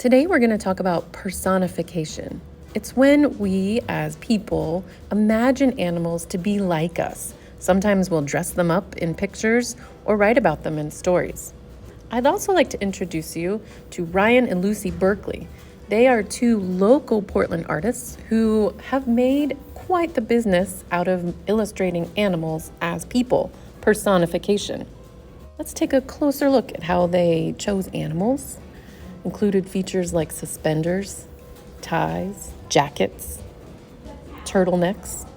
Today we're going to talk about personification. It's when we, as people, imagine animals to be like us. Sometimes we'll dress them up in pictures or write about them in stories. I'd also like to introduce you to Ryan and Lucy Berkeley. They are two local Portland artists who have made quite the business out of illustrating animals as people, personification. Let's take a closer look at how they chose animals. Included features like suspenders, ties, jackets, turtlenecks,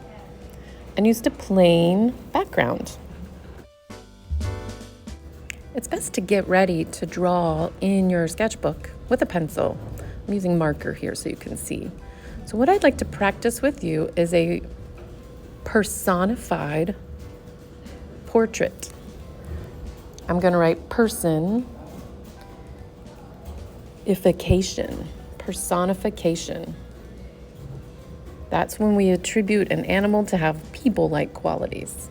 and used a plain background. It's best to get ready to draw in your sketchbook with a pencil. I'm using marker here so you can see. So what I'd like to practice with you is a personified portrait. I'm going to write personification. That's when we attribute an animal to have people-like qualities.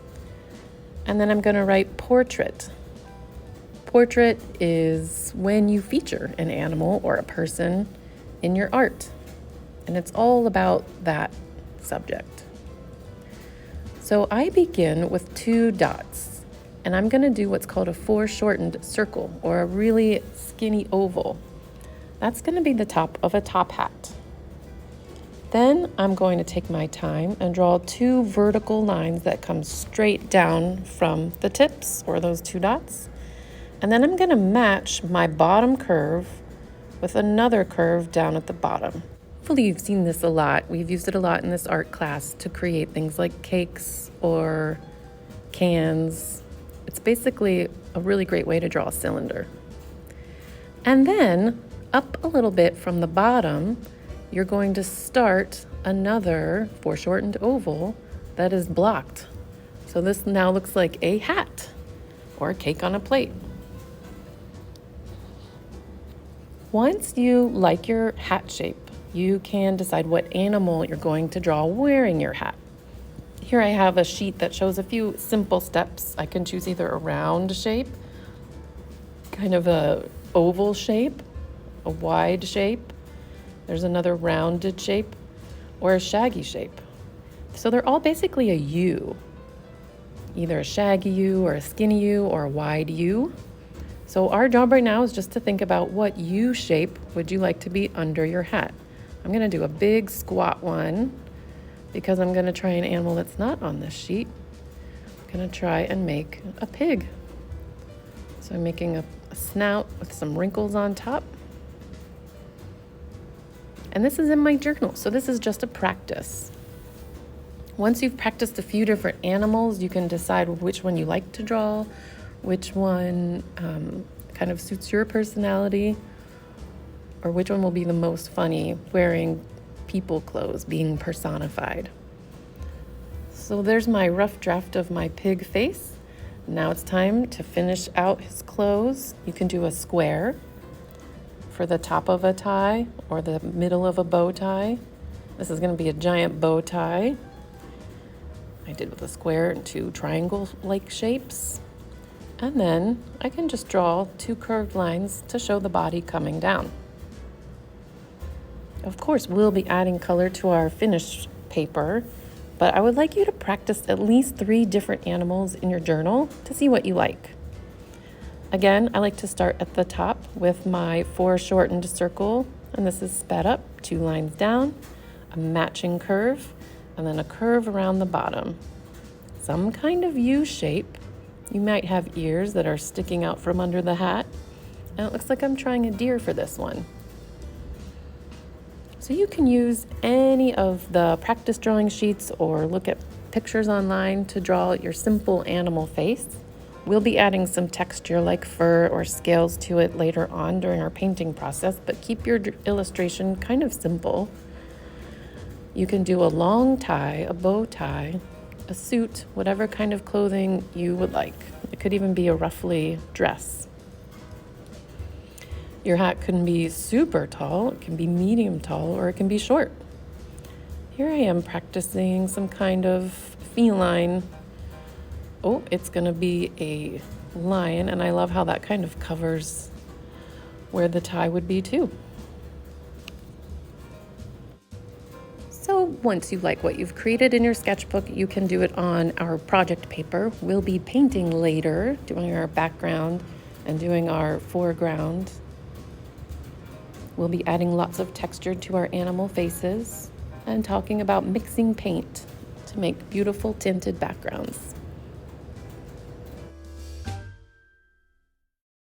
And then I'm going to write portrait. Portrait is when you feature an animal or a person in your art. And it's all about that subject. So I begin with 2 dots. And I'm going to do what's called a foreshortened circle or a really skinny oval. That's going to be the top of a top hat. Then I'm going to take my time and draw 2 vertical lines that come straight down from the tips or those 2 dots. And then I'm going to match my bottom curve with another curve down at the bottom. Hopefully you've seen this a lot. We've used it a lot in this art class to create things like cakes or cans. It's basically a really great way to draw a cylinder. And then up a little bit from the bottom, you're going to start another foreshortened oval that is blocked. So this now looks like a hat or a cake on a plate. Once you like your hat shape, you can decide what animal you're going to draw wearing your hat. Here I have a sheet that shows a few simple steps. I can choose either a round shape, kind of a oval shape, a wide shape. There's another rounded shape, or a shaggy shape. So they're all basically a U, either a shaggy U or a skinny U or a wide U. So our job right now is just to think about what U shape would you like to be under your hat. I'm going to do a big squat one because I'm going to try an animal that's not on this sheet. I'm going to try and make a pig. So I'm making a snout with some wrinkles on top. And this is in my journal, so this is just a practice. Once you've practiced a few different animals, you can decide which one you like to draw, which one kind of suits your personality, or which one will be the most funny wearing people clothes, being personified. So there's my rough draft of my pig face. Now it's time to finish out his clothes. You can do a square for the top of a tie or the middle of a bow tie. This is going to be a giant bow tie. I did with a square and 2 triangle-like shapes. And then I can just draw 2 curved lines to show the body coming down. Of course, we'll be adding color to our finished paper, but I would like you to practice at least 3 different animals in your journal to see what you like. Again, I like to start at the top with my foreshortened circle, and this is sped up, 2 lines down, a matching curve, and then a curve around the bottom. Some kind of U shape. You might have ears that are sticking out from under the hat, and it looks like I'm trying a deer for this one. So you can use any of the practice drawing sheets or look at pictures online to draw your simple animal face. We'll be adding some texture like fur or scales to it later on during our painting process, but keep your illustration kind of simple. You can do a long tie, a bow tie, a suit, whatever kind of clothing you would like. It could even be a ruffly dress. Your hat can be super tall, it can be medium tall, or it can be short. Here I am practicing some kind of feline. Oh, it's going to be a lion, and I love how that kind of covers where the tie would be too. once you like what you've created in your sketchbook, you can do it on our project paper. We'll be painting later, doing our background and doing our foreground. We'll be adding lots of texture to our animal faces and talking about mixing paint to make beautiful tinted backgrounds.